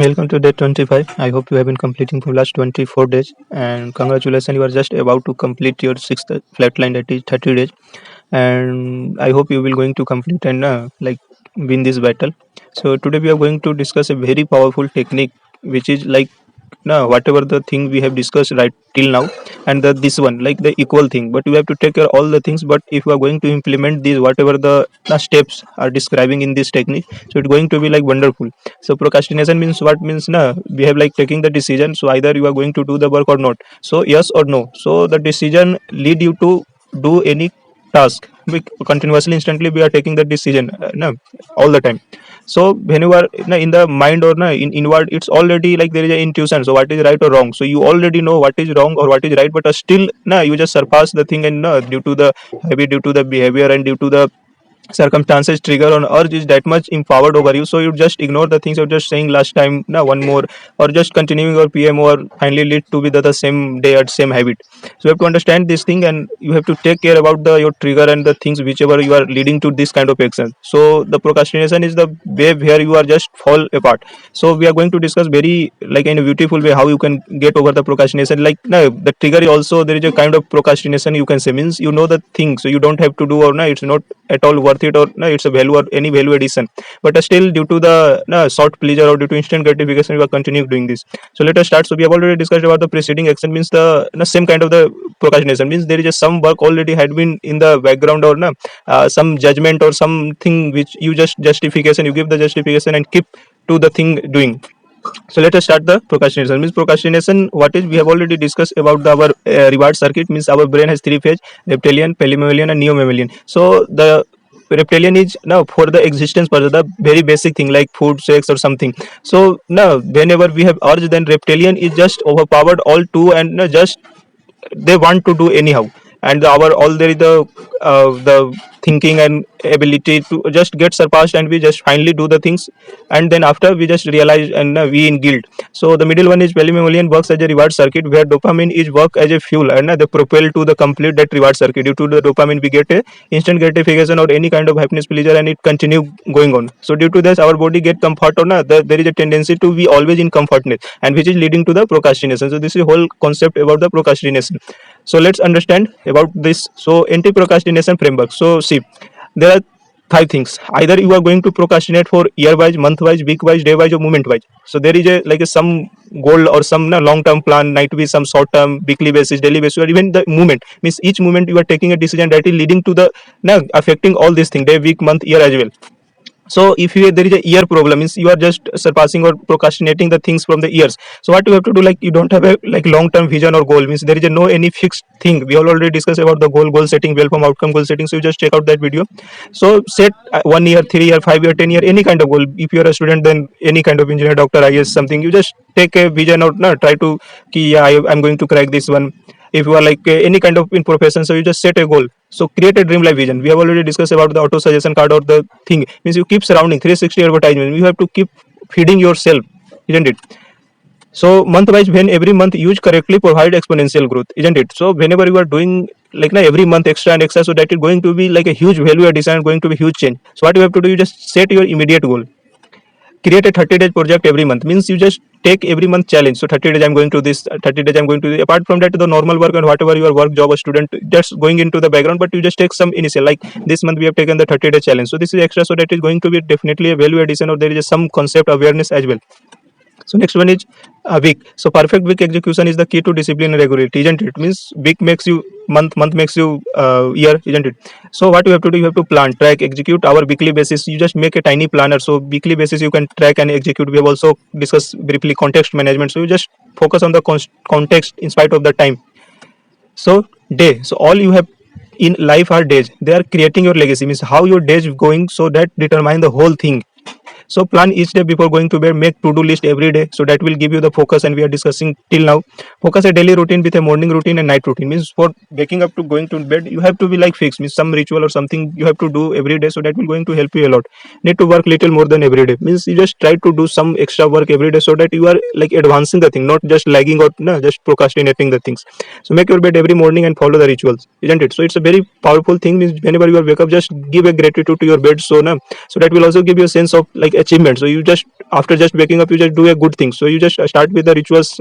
Welcome to day 25. I hope you have been completing for last 24 days and congratulations, you are just about to complete your sixth flatline, that is 30 days, and I hope you will going to complete and win this battle. So today we are going to discuss a very powerful technique which is like no whatever the thing we have discussed right till now, and this one like the equal thing, but you have to take care all the things. But if you are going to implement these whatever the steps are describing in this technique, so it's going to be like wonderful. So procrastination means what? Means we have like taking the decision, so either you are going to do the work or not, so yes or no. So the decision lead you to do any task. We continuously instantly we are taking the decision, no, all the time. So when you are in the mind or in inward, it's already like there is an intuition, so what is right or wrong, so you already know what is wrong or what is right, but still you just surpass the thing, and due to the habit, due to the behavior, and due to the circumstances trigger on urge is that much empowered over you, so you just ignore the things you're just saying last time, now one more, or just continuing your pm, or finally lead to be the same day or same habit. So you have to understand this thing, and you have to take care about the your trigger and the things whichever you are leading to this kind of action. So the procrastination is the way where you are just fall apart. So we are going to discuss very like in a beautiful way how you can get over the procrastination. Like no, the trigger is also there is a kind of procrastination, you can say, means you know the thing, so you don't have to do, or no, it's not at all worth it, or no, it's a value or any value addition, but still due to the no, short pleasure or due to instant gratification you are continuing doing this. So let us start. So we have already discussed about the preceding action, means the no, same kind of the procrastination, means there is a some work already had been in the background, or no, some judgment or something which you just justification, you give the justification and keep to the thing doing. So let us start the procrastination. Means procrastination, what is? We have already discussed about our reward circuit. Means our brain has three phase: reptilian, polymammalian, and neo-mammalian. So the reptilian is now for the existence for the very basic thing like food, sex, or something. So now whenever we have urge, then reptilian is just overpowered all two, and just they want to do anyhow, and our all there is the thinking and ability to just get surpassed, and we just finally do the things, and then after we just realize, and we in guilt. So the middle one is polymammalian, works as a reward circuit where dopamine is work as a fuel, and they propel to the complete that reward circuit. Due to the dopamine we get a instant gratification or any kind of happiness pleasure, and it continue going on. So due to this our body get comfort, or there is a tendency to be always in comfortness, and which is leading to the procrastination. So this is whole concept about the procrastination. So let's understand about this. So anti-procrastination framework. So see, there are five things. Either you are going to procrastinate for year wise, month wise, week wise, day wise, or moment wise. So there is a like a some goal or some long term plan, might be some short term, weekly basis, daily basis, or even the moment. Means each moment you are taking a decision that is leading to the affecting all these things, day, week, month, year as well. So if there is a year problem, means you are just surpassing or procrastinating the things from the years. So what you have to do, like you don't have a like long term vision or goal, means there is a no any fixed thing. We all already discussed about the goal setting, well from outcome goal setting, so you just check out that video. So set 1 year, 3 year, 5 year, 10 year, any kind of goal. If you are a student, then any kind of engineer, doctor, IS, something, you just take a vision, or no, try to yeah, I'm going to crack this one. If you are like any kind of in profession, so you just set a goal. So create a dream life vision. We have already discussed about the auto suggestion card, or the thing, means you keep surrounding 360 advertisement, you have to keep feeding yourself, isn't it? So month wise, when every month used correctly provide exponential growth, isn't it? So whenever you are doing like every month extra and extra, so that is going to be like a huge value addition and going to be huge change. So what you have to do, you just set your immediate goal. Create a 30 days project every month, means you just take every month challenge. So 30 days I'm going to this, 30 days I'm going to this. Apart from that, the normal work and whatever your work, job, or student, just going into the background, but you just take some initial, like this month we have taken the 30-day challenge, so this is extra, so that is going to be definitely a value addition, or there is some concept awareness as well. So next one is week. So perfect week execution is the key to discipline and regularity, isn't it? Means week makes you month, month makes you year, isn't it? So what you have to do, you have to plan, track, execute our weekly basis. You just make a tiny planner, so weekly basis you can track and execute. We have also discussed briefly context management, so you just focus on the context in spite of the time. So day, so all you have in life are days, they are creating your legacy, means how your days going, so that determine the whole thing. So plan each day before going to bed, make to-do list every day, so that will give you the focus, and we are discussing till now. Focus a daily routine with a morning routine and night routine, means for waking up to going to bed you have to be like fixed, means some ritual or something you have to do every day, so that will going to help you a lot. Need to work little more than every day, means you just try to do some extra work every day, so that you are like advancing the thing, not just lagging or no, just procrastinating the things. So make your bed every morning and follow the rituals, isn't it? So it's a very powerful thing, means whenever you are wake up, just give a gratitude to your bed, so no, so that will also give you a sense of like achievement. So you just, after just waking up, you just do a good thing. So you just start with the rituals,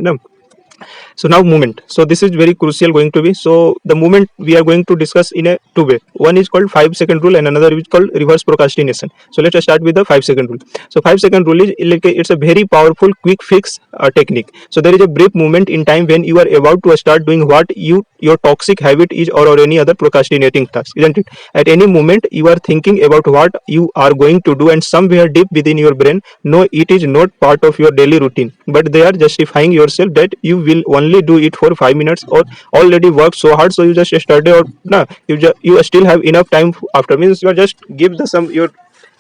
so now movement. So this is very crucial going to be. So the movement we are going to discuss in a two way. One is called 5 second rule and another is called reverse procrastination. So let's start with the 5 second rule. So 5 second rule is like it's a very powerful quick fix technique. So there is a brief moment in time when you are about to start doing what your toxic habit is, or any other procrastinating task, isn't it? At any moment you are thinking about what you are going to do, and somewhere deep within your brain, no, it is not part of your daily routine, but they are justifying yourself that you will only do it for 5 minutes, or already worked so hard, so you just study, or no, you still have enough time after, means you are just give the some your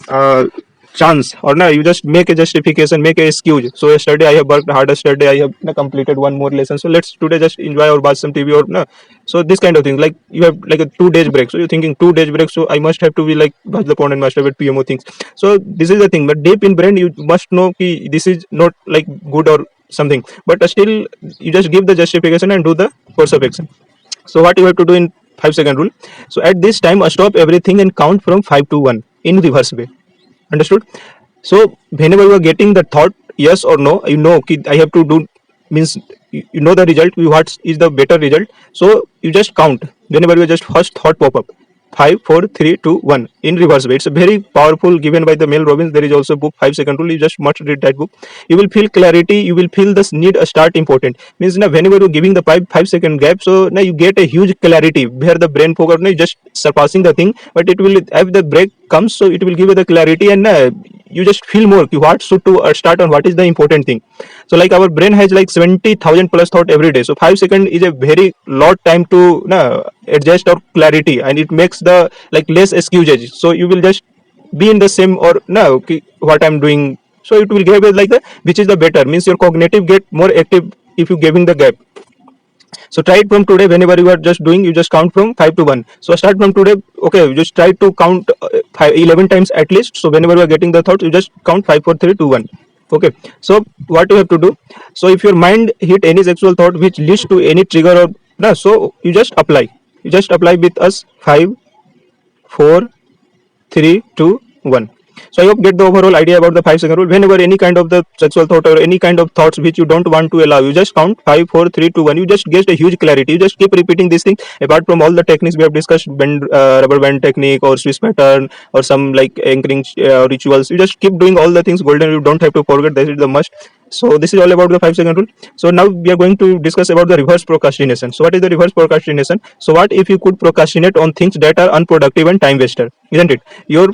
uh, chance, or no, you just make a justification, make a excuse. So yesterday I have worked hard, yesterday I have completed one more lesson, so let's today just enjoy or watch some TV, or no. So this kind of thing, like you have like a 2 days break, so you're thinking 2 days break, so I must have to be like watch the porn and masturbate PMO things. So this is the thing, but deep in brain you must know ki this is not like good or something, but still you just give the justification and do the course of action. So what you have to do in 5 second rule. So at this time stop everything and count from 5 to 1 in reverse way. Understood? So whenever you are getting the thought yes or no, you know ki I have to do, means you know the result, what is the better result. So you just count whenever you just first thought pop up, 5 4 3 2 1 in reverse way. It's a very powerful given by the Mel Robbins. There is also book 5 second rule, you just must read that book. You will feel clarity, you will feel this need a start important, means now whenever you're giving the 5 second gap, so now you get a huge clarity where the brain focus now just surpassing the thing, but it will, if the break comes, so it will give you the clarity, and you just feel more what should to start on what is the important thing. So like our brain has like 70,000 plus thought every day, so 5 second is a very lot time to adjust or clarity, and it makes the like less excuses. So you will just be in the same, or no, what I'm doing, so it will give it like the which is the better, means your cognitive get more active if you giving the gap. So try it from today. Whenever you are just doing, you just count from 5 to 1. So start from today. Okay, you just try to count 11 times at least. So whenever you are getting the thoughts, you just count 5 4 3 2 1. Okay, so what you have to do. So if your mind hit any sexual thought which leads to any trigger, or no, so you just apply, you just apply with us 5 4 3 2 1. So I hope get the overall idea about the 5 second rule. Whenever any kind of the sexual thought or any kind of thoughts which you don't want to allow, you just count 5 4 3 2 1. You just get a huge clarity. You just keep repeating this thing. Apart from all the techniques we have discussed, bend, rubber band technique or Swiss pattern or some like anchoring rituals, you just keep doing all the things golden. You don't have to forget, that is the must. So this is all about the 5 second rule. So now we are going to discuss about the reverse procrastination. So what is the reverse procrastination? So what if you could procrastinate on things that are unproductive and time waster, isn't it? You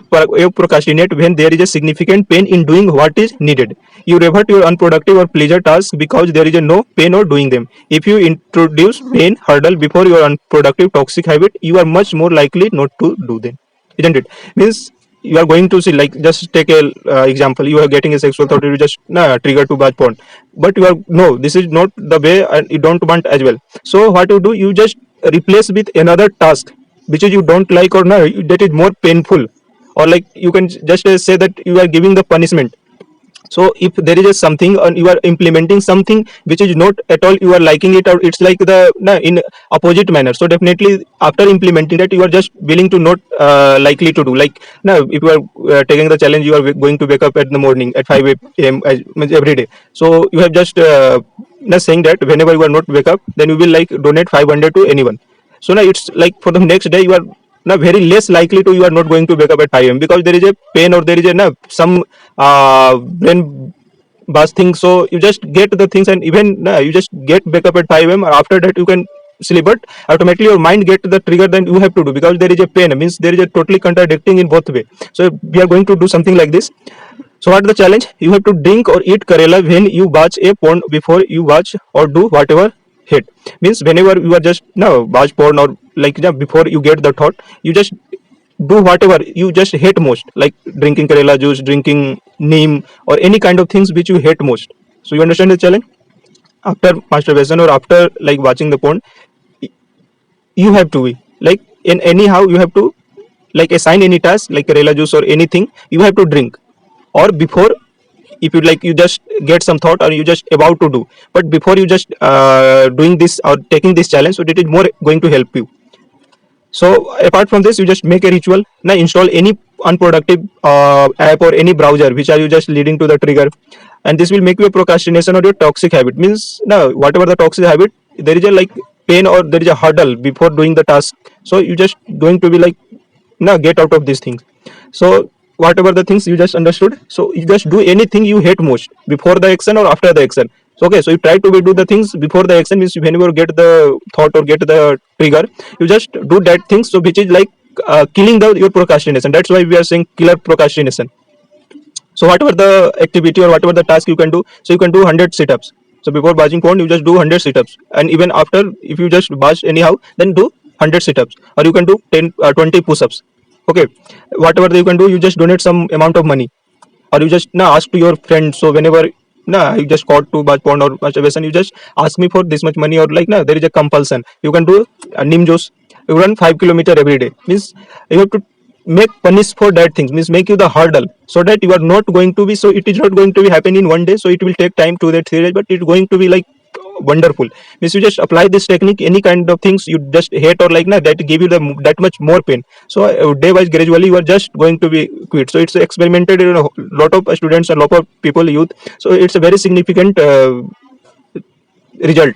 procrastinate when there is a significant pain in doing what is needed. You revert your unproductive or pleasure tasks because there is a no pain or doing them. If you introduce pain hurdle before your unproductive toxic habit, you are much more likely not to do them, isn't it? Means you are going to see, like just take a example, you are getting a sexual thought, you just trigger to watch porn, but you are no, this is not the way and you don't want as well. So what you do, you just replace with another task which is you don't like, or no, that is more painful, or like you can just say that you are giving the punishment. So if there is a something and you are implementing something which is not at all you are liking it, or it's like the in opposite manner, so definitely after implementing that you are just willing to not likely to do. Like now if you are taking the challenge, you are going to wake up at the morning at 5 a.m. Every day, so you have just saying that whenever you are not wake up, then you will like donate 500 to anyone. So now it's like for the next day you are now very less likely to, you are not going to wake up at 5 a.m. because there is a pain, or there is a some brain bus thing. So you just get the things, and even you just get wake up at 5 a.m. After that you can sleep, but automatically your mind get the trigger, then you have to do because there is a pain, means there is a totally contradicting in both way. So we are going to do something like this. So what is the challenge? You have to drink or eat Karela when you watch a porn before you watch or do whatever hit. Means whenever you are just watch porn, or like before you get the thought, you just do whatever you just hate most, like drinking Karela juice, drinking neem, or any kind of things which you hate most. So you understand the challenge? After masturbation or after like watching the porn, you have to be like in anyhow you have to like assign any task like Karela juice or anything you have to drink, or before, if you like you just get some thought or you just about to do, but before you just doing this or taking this challenge, so it is more going to help you. So apart from this, you just make a ritual. Now install any unproductive app or any browser which are you just leading to the trigger, and this will make you a procrastination or your toxic habit. Means now whatever the toxic habit, there is a like pain or there is a hurdle before doing the task, so you just going to be like now get out of these things. So whatever the things you just understood, so you just do anything you hate most before the action or after the action. So okay, so you try to do the things before the action, means whenever you get the thought or get the trigger, you just do that things, so which is like killing the your procrastination. That's why we are saying killer procrastination. So whatever the activity or whatever the task you can do, so you can do 100 sit-ups. So before batching phone, you just do 100 sit-ups, and even after, if you just batch anyhow, then do 100 sit-ups, or you can do 10 20 push-ups. Okay, whatever you can do, you just donate some amount of money, or you just now ask to your friends. So whenever you just caught to batch porn or masturbation, you just ask me for this much money, or like there is a compulsion. You can do neem juice. You run 5 kilometer every day. Means you have to make punish for that things. Means make you the hurdle, so that you are not going to be. So it is not going to be happen in one day. So it will take time to that 3 days, but it's going to be like wonderful. Means you just apply this technique, any kind of things you just hate or like that give you the that much more pain. So day wise, gradually you are just going to be quit. So it's experimented in a lot of students, a lot of people, youth. So it's a very significant result.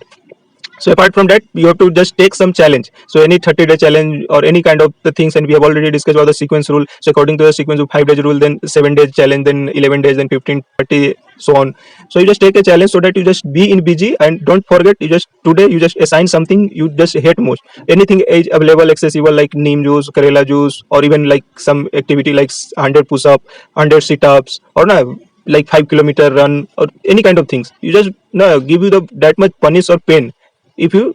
So apart from that, you have to just take some challenge. So any 30-day challenge or any kind of the things, and we have already discussed about the sequence rule. So according to the sequence of 5 days rule, then 7 days challenge, then 11 days, then 15, 30, so on. So you just take a challenge, so that you just be in busy, and don't forget, you just today you just assign something you just hate most. Anything age available accessible, like neem juice, karela juice, or even like some activity like 100 push up, 100 sit ups, or no, like 5 kilometer run, or any kind of things. You just no give you the that much punish or pain if you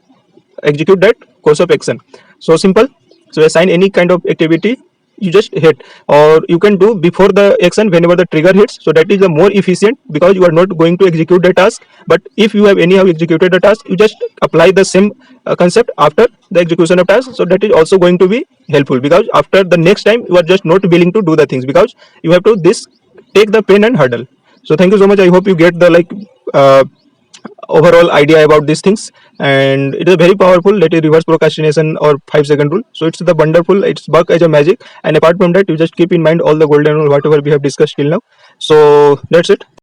execute that course of action. So simple. So assign any kind of activity you just hit, or you can do before the action whenever the trigger hits. So that is the more efficient, because you are not going to execute the task. But if you have anyhow executed the task, you just apply the same concept after the execution of task. So that is also going to be helpful, because after the next time you are just not willing to do the things, because you have to this take the pain and hurdle. So thank you so much. I hope you get the like overall idea about these things, and it is very powerful. Let it reverse procrastination or 5 second rule. So it's the wonderful, it's work as a magic. And apart from that, you just keep in mind all the golden rule whatever we have discussed till now. So that's it.